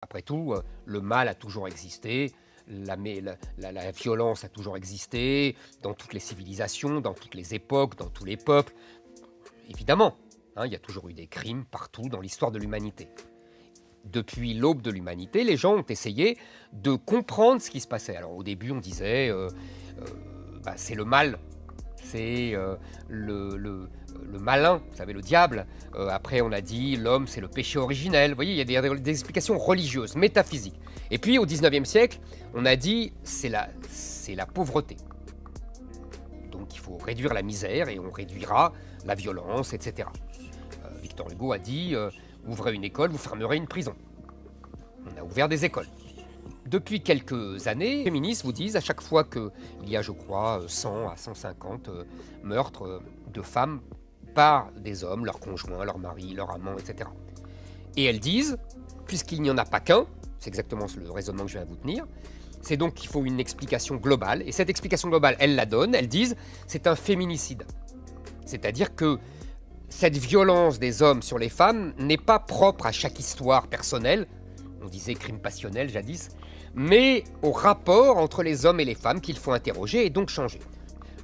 Après tout, le mal a toujours existé, la violence a toujours existé, dans toutes les civilisations, dans toutes les époques, dans tous les peuples. Évidemment, hein, il y a toujours eu des crimes partout dans l'histoire de l'humanité. Depuis l'aube de l'humanité, les gens ont essayé de comprendre ce qui se passait. Alors au début, on disait, bah, c'est le mal, c'est le malin, vous savez, le diable. Après, on a dit l'homme, c'est le péché originel. Vous voyez, il y a des explications religieuses, métaphysiques. Et puis, au 19e siècle, on a dit c'est la pauvreté. Donc, il faut réduire la misère et on réduira la violence, etc. Victor Hugo a dit ouvrez une école, vous fermerez une prison. On a ouvert des écoles. Depuis quelques années, les féministes vous disent à chaque fois qu'il y a, je crois, 100 à 150 meurtres de femmes par des hommes, leurs conjoints, leurs maris, leurs amants, etc. Et elles disent, puisqu'il n'y en a pas qu'un, c'est exactement le raisonnement que je viens de vous tenir, c'est donc qu'il faut une explication globale. Et cette explication globale, elles la donnent, elles disent, c'est un féminicide. C'est-à-dire que cette violence des hommes sur les femmes n'est pas propre à chaque histoire personnelle, on disait crime passionnel jadis, mais au rapport entre les hommes et les femmes qu'il faut interroger et donc changer.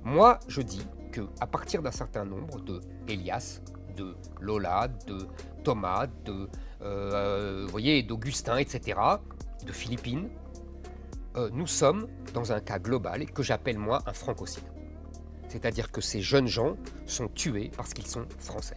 Moi, je dis qu'à partir d'un certain nombre de Elias, de Lola, de Thomas, de, vous voyez, d'Augustin, etc., de Philippine, nous sommes dans un cas global que j'appelle moi un francocide. C'est-à-dire que ces jeunes gens sont tués parce qu'ils sont français.